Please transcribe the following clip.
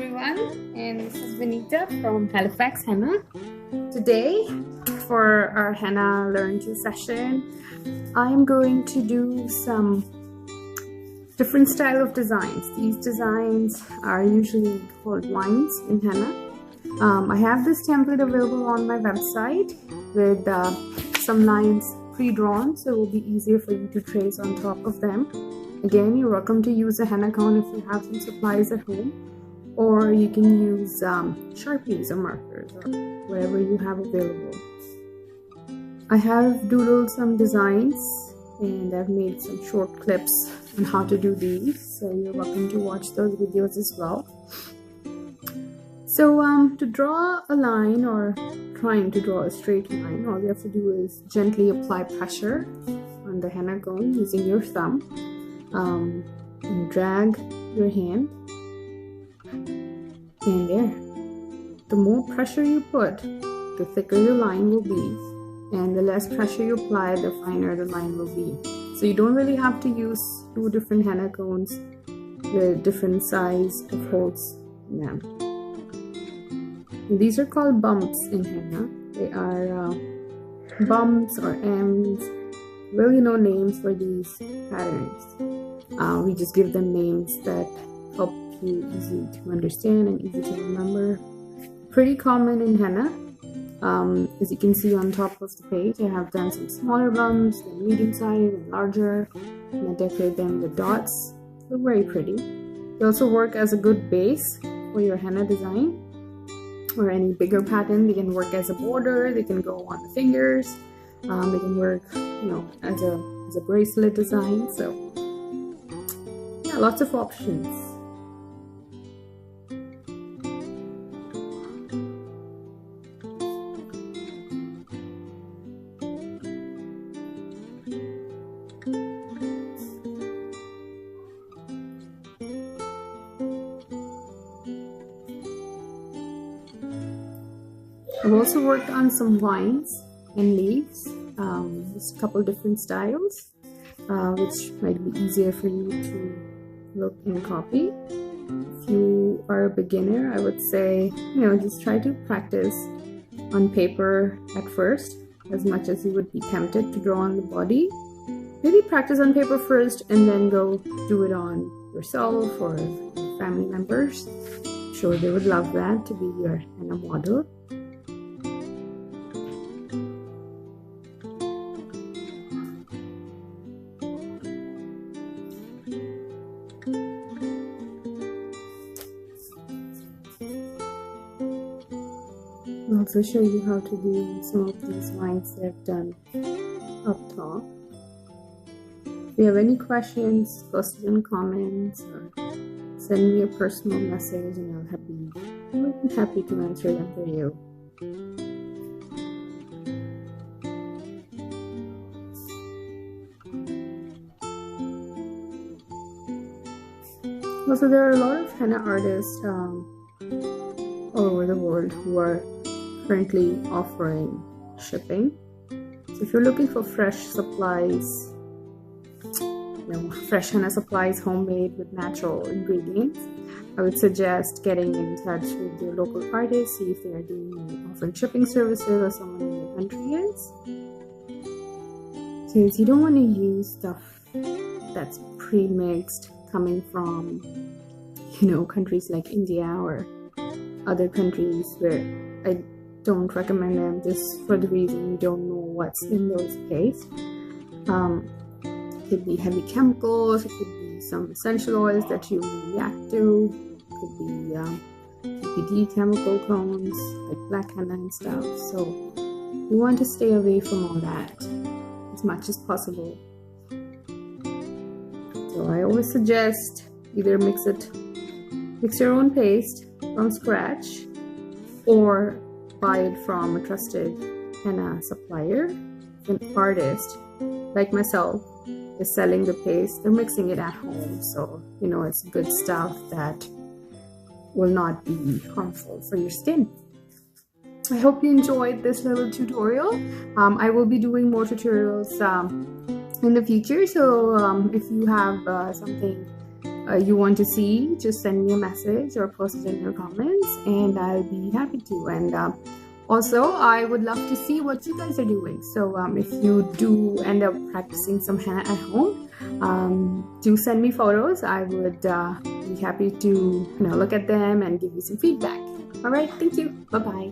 everyone, and this is Vineeta from Halifax Henna. Today, for our Henna Learn To session, I am going to do some different style of designs. These designs are usually called lines in Henna. I have this template available on my website with some lines pre-drawn, so it will be easier for you to trace on top of them. Again, you're welcome to use a henna cone if you have some supplies at home, or you can use Sharpies or markers or whatever you have available. I have doodled some designs and I've made some short clips on how to do these, so you're welcome to watch those videos as well. So to draw a line, or trying to draw a straight line, all you have to do is gently apply pressure on the henna cone using your thumb. And drag your hand, and there. The more pressure you put, the thicker the line will be, and the less pressure you apply, the finer the line will be. So you don't really have to use two different henna cones with different size of holes in them. And these are called bumps in henna. They are bumps or M's. Really no names for these patterns. We just give them names that help you easy to understand and easy to remember. Pretty common in henna. As you can see on top of the page, I have done some smaller bumps, then medium size and larger, and I decorate them with dots. They're very pretty. They also work as a good base for your henna design or any bigger pattern. They can work as a border. They can go on the fingers. They can work, as a bracelet design. So yeah, lots of options. I've also worked on some vines and leaves, just a couple different styles, which might be easier for you to look and copy. If you are a beginner, I would say, just try to practice on paper at first, as much as you would be tempted to draw on the body. Maybe practice on paper first and then go do it on yourself or family members. I'm sure they would love that, to be your henna model. I'll also show you how to do some of these lines that I've done up top. If you have any questions, post them in comments or send me a personal message, and I'll be happy to answer them for you. Also, there are a lot of henna artists all over the world who are currently offering shipping. So if you're looking for fresh supplies, fresh henna supplies homemade with natural ingredients, I would suggest getting in touch with your local artists, see if they are offering shipping services or someone in your country is. Since you don't want to use stuff that's pre-mixed coming from countries like India or other countries where I don't recommend them, just for the reason you don't know what's in those pastes. It could be heavy chemicals, it could be some essential oils that you react to, it could be CPD chemical cones like black henna and stuff. So you want to stay away from all that as much as possible. So I always suggest either mix your own paste from scratch, or buy it from a trusted henna supplier. An artist like myself is selling the paste, they're mixing it at home, so it's good stuff that will not be harmful for your skin. I hope you enjoyed this little tutorial. I will be doing more tutorials in the future, so if you have something you want to see, just send me a message or post it in your comments, and I'll be happy to. And also, I would love to see what you guys are doing. So if you do end up practicing some henna at home, do send me photos. I would be happy to look at them and give you some feedback. All right, thank you. Bye-bye.